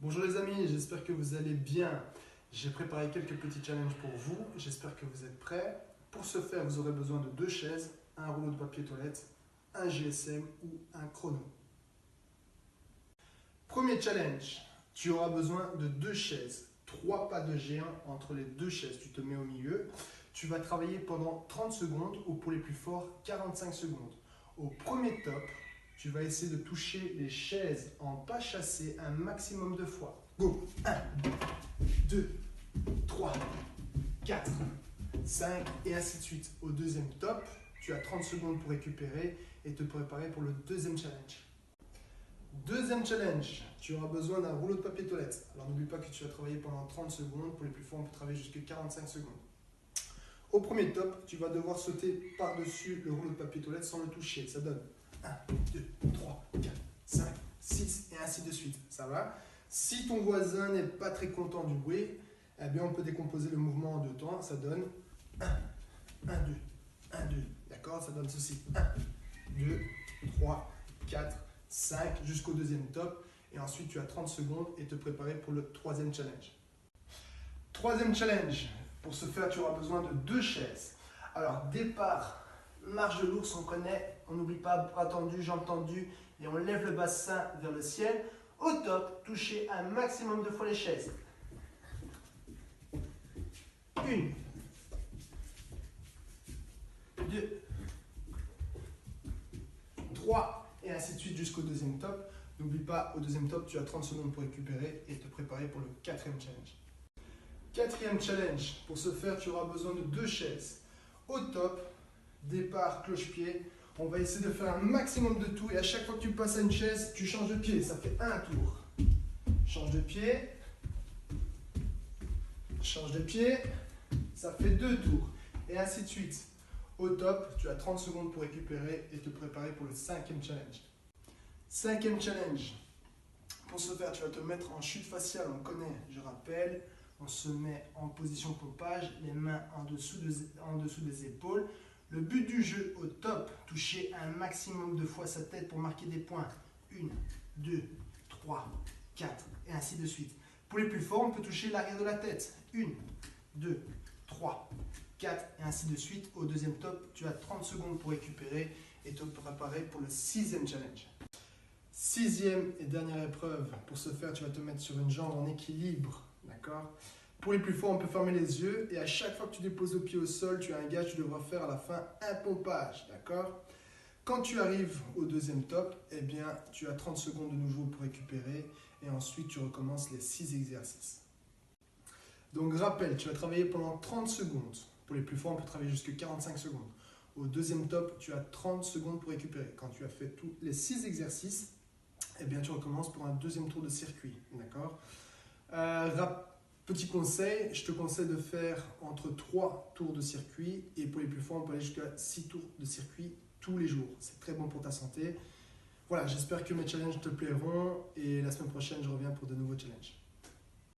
Bonjour les amis, j'espère que vous allez bien. J'ai préparé quelques petits challenges pour vous, j'espère que vous êtes prêts. Pour ce faire, vous aurez besoin de 2 chaises, un rouleau de papier toilette, un GSM ou un chrono. Premier challenge, tu auras besoin de 2 chaises, 3 pas de géant entre les 2 chaises, tu te mets au milieu. Tu vas travailler pendant 30 secondes ou pour les plus forts 45 secondes. Au premier top, tu vas essayer de toucher les chaises en pas chassé un maximum de fois. Go! 1, 2, 3, 4, 5 et ainsi de suite. Au deuxième top, tu as 30 secondes pour récupérer et te préparer pour le deuxième challenge. Deuxième challenge, tu auras besoin d'un rouleau de papier toilette. Alors n'oublie pas que tu vas travailler pendant 30 secondes. Pour les plus forts, on peut travailler jusqu'à 45 secondes. Au premier top, tu vas devoir sauter par-dessus le rouleau de papier toilette sans le toucher. Ça donne 1, 2, 3, 4, 5, 6 et ainsi de suite. Ça va? Si ton voisin n'est pas très content du bruit, eh bien on peut décomposer le mouvement en 2 temps. Ça donne 1, 1, 2, 1, 2. D'accord? Ça donne ceci. 1, 2, 3, 4, 5 jusqu'au deuxième top. Et ensuite, tu as 30 secondes et te préparer pour le troisième challenge. Troisième challenge. Pour ce faire, tu auras besoin de 2 chaises. Alors, départ, marche de l'ours, on connaît. On n'oublie pas bras tendus, jambes tendues. Et on lève le bassin vers le ciel. Au top, touchez un maximum de fois les chaises. 1, 2, 3 et ainsi de suite jusqu'au deuxième top. N'oublie pas, au deuxième top, tu as 30 secondes pour récupérer et te préparer pour le quatrième challenge. Quatrième challenge, pour ce faire, tu auras besoin de 2 chaises. Au top, départ, cloche-pied. On va essayer de faire un maximum de tout et à chaque fois que tu passes à une chaise, tu changes de pied. Ça fait un tour. Change de pied. Change de pied. Ça fait 2 tours. Et ainsi de suite. Au top, tu as 30 secondes pour récupérer et te préparer pour le cinquième challenge. Cinquième challenge. Pour ce faire, tu vas te mettre en chute faciale. On connaît, je rappelle. On se met en position pompage, les mains en dessous des épaules. Le but du jeu, au top, toucher un maximum de fois sa tête pour marquer des points. 1, 2, 3, 4 et ainsi de suite. Pour les plus forts, on peut toucher l'arrière de la tête. 1, 2, 3, 4 et ainsi de suite. Au deuxième top, tu as 30 secondes pour récupérer et te préparer pour le sixième challenge. Sixième et dernière épreuve. Pour ce faire, tu vas te mettre sur une jambe en équilibre. D'accord? Pour les plus forts, on peut fermer les yeux et à chaque fois que tu déposes le pied au sol, tu as un gage, tu devras faire à la fin un pompage. D'accord? Quand tu arrives au deuxième top, eh bien, tu as 30 secondes de nouveau pour récupérer et ensuite tu recommences les 6 exercices. Donc rappel, tu vas travailler pendant 30 secondes. Pour les plus forts, on peut travailler jusqu'à 45 secondes. Au deuxième top, tu as 30 secondes pour récupérer. Quand tu as fait tous les 6 exercices, eh bien, tu recommences pour un deuxième tour de circuit. D'accord? Petit conseil, je te conseille de faire entre 3 tours de circuit et pour les plus forts, on peut aller jusqu'à 6 tours de circuit tous les jours. C'est très bon pour ta santé. Voilà, j'espère que mes challenges te plairont et la semaine prochaine, je reviens pour de nouveaux challenges.